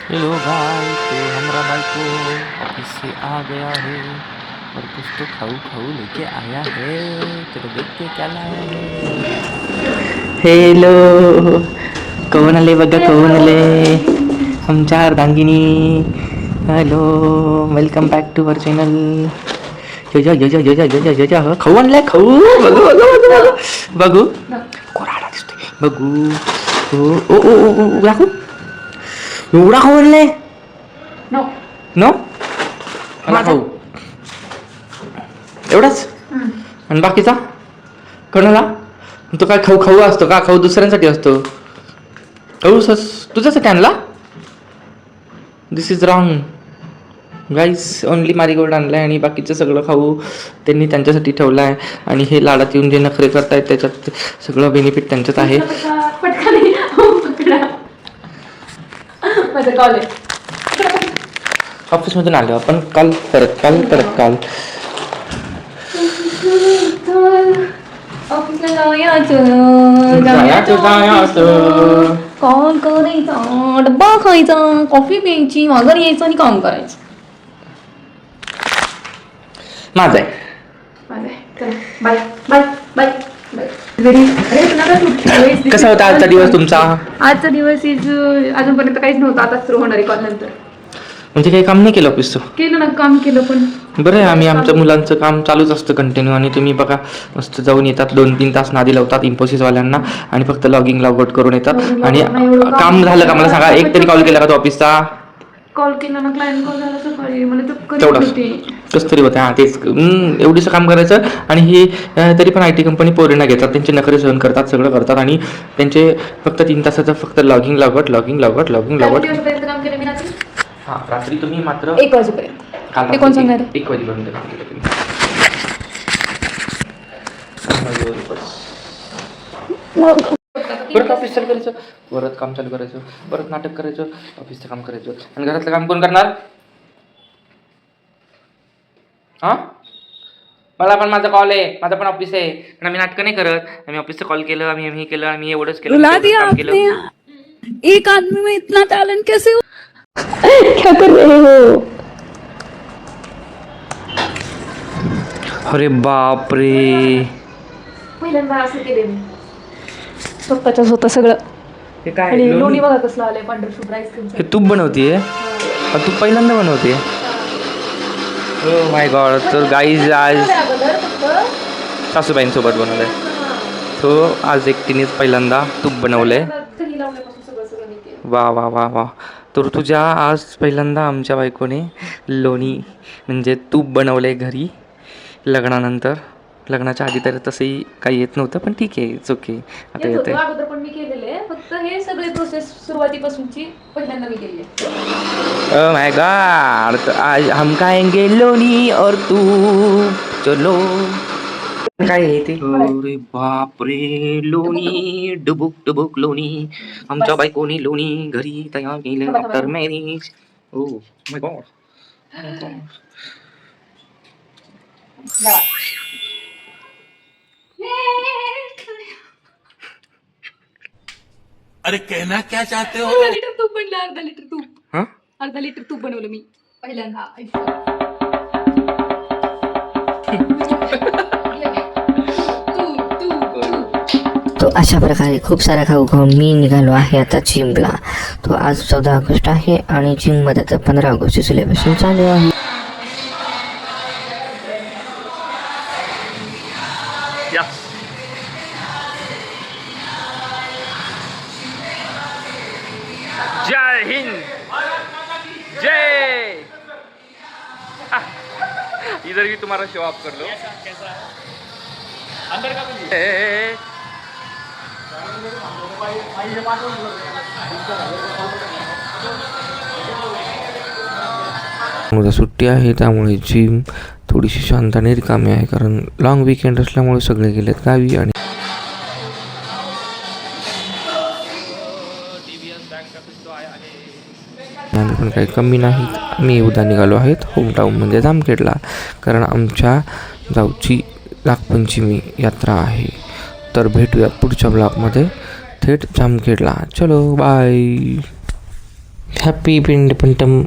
Hello भाई, तो हमारा भाई को ऑफिस से आ गया है और कुछ तो खाऊ खाऊ लेके आया है। चलो देखते क्या लाया है। हेलो, कौन आले बघा, कौन आले? आमच्या अर्धांगिनी. Hello, welcome back to our channel. जजा जजा जजा जजा जजा खाऊ आणलाय, खाऊ. बघू बघू बघू बघू बघू. कोराडा दिसतोय, बघू. ओ ओ ओ ओ ओ दाखवू. एवढा खाऊ आणलाय? नो नो, मला खाऊ एवढाच. आणि बाकीचा कोणाला? तो काय खाऊ खाऊ असतो का? खाऊ दुसऱ्यांसाठी असतो. खाऊ तुझ्यासाठी आणला? This is wrong guys. Only marigold आणलाय आणि बाकीचं सगळं खाऊ त्यांनी त्यांच्यासाठी ठेवलं आहे. आणि हे लाडात येऊन जे नखरे करतायत त्याच्यात सगळं बेनिफिट त्यांच्यात आहे. ऑफिसमधून आलो आपण काल परत काल कॉल करायचा, डब्बा खायचा, कॉफी प्यायची, माघारी यायचं आणि काम करायचं. माझं आहे. Bye bye bye. कसा होता आजचा दिवस तुमचा? आजचा दिवस अजूनपर्यंत काहीच नव्हतं. आता सुरू होणार आहे कॉल नंतर. म्हणजे काही काम नाही केलं ऑफिसचं? केलं ना, काम केलं पण. बरं आहे, आम्ही आमच्या मुलांचं काम चालूच असतं कंटिन्यू. आणि तुम्ही बघा मस्त जाऊन येतात, 2-3 तास नादी लावतात इन्फोसिसवाल्यांना आणि फक्त लॉगिंग लॉगआउट करून येतात. आणि काम झालं का मला सांगा, एक तरी कॉल केला का तो ऑफिसचा? कॉल केला ना, क्लायंट कॉल झाला सकाळी, मला तेवढंच कसं तरी होतं. हां तेच, एवढीसं काम करायचं. आणि हे तरी पण IT कंपनी पोरींना घेतात, त्यांचे नखरे सहन करतात, सगळं करतात. आणि त्यांचे फक्त 3 तासाचं फक्त लॉगिंग लॉगआउट. काम केलं मी रात्री. हां, रात्री तुम्ही मात्र 1 वाजेपर्यंत. ते कोण सांगणार? 1 वाजेपर्यंत काम केलं तुम्ही. परत ऑफिस चालू करायचं, परत काम चालू करायचं, परत नाटक करायचं, ऑफिसचं काम करायचं. आणि घरातलं काम कोण करणार? हां, मला पण माझा कॉल आहे, माझा पण ऑफिस आहे, पण आम्ही नाटकं नाही करत. आम्ही ऑफिसचं कॉल केलं, आम्ही हे केलं, आम्ही एवढंच केलं, काम केलं. एक आदमी में इतना टैलेंट कैसे हो? क्या कर रहे हो? अरे बाप रे, पहिल्यांदा असं केले मी स्वतःच्याच होतं सगळं. हे काय? आणि लोणी बघा कसलं आलंय, पांढरं शुभ्र आईस्क्रीम. हे तूप बनवतीये? तू पहिल्यांदा बनवते? Oh my God. तर गाईज आज सासूबाईंसोबत बनवलंय. तो आज एकटीनेच पहिल्यांदा तूप बनवलंय. वा वा वा वा. तर तुझ्या आज पहिल्यांदा आमच्या बायकोने लोणी म्हणजे तूप बनवलंय घरी लग्नानंतर. लग्नाच्या आधी तर तसंही काही येत नव्हतं, पण ठीक आहे, इट्स ओके. आता येते. अगोदर पण मी केलेले, फक्त हे सगळे प्रोसेस सुरुवातीपासूनची पहिल्यांदा मी केली आहे. Oh my God. तो आज हम खाएंगे लोणी और तूप, चलो. काय आहे ते? अरे बाप रे, लोणी, डुबुक डुबुक लोणी. आमच्या बायकोनी लोणी घरी तयार केलं after marriage. Oh my God. अरे कहना क्या चाहते हो? अर्धा लिटर तूप बनलं, अर्धा लिटर तूप. हां, अर्धा लिटर तूप बनवलं मी पहिल्यांदा. तो अशा प्रकारे खूप सारा खाऊ खाऊन मी निघालो आहे आता जिमला. तो आज 14 ऑगस्ट आहे आणि जिममध्ये तर 15 ऑगस्ट सिलेबस चालू आहे. जय हिंद, जय. इधर भी तुम्हारा शो ऑफ कर लो. अंदर का उद्या सुट्टी आहे, त्यामुळे जिम थोडीशी शांताने रिकामी आहे, कारण लॉंग वीकेंड असल्यामुळे सगळे गेलेत गावी. आणि आम्ही पण काही कमी नाहीत. मी उद्या निघालो आहेत होमटाऊन म्हणजे जामखेडला, कारण आमच्या गावची नागपंचमी यात्रा आहे. तर भेटूया पुढच्या ब्लॉगमध्ये थेट जामखेडला. चलो बाय. हॅपी इंडिपेंडम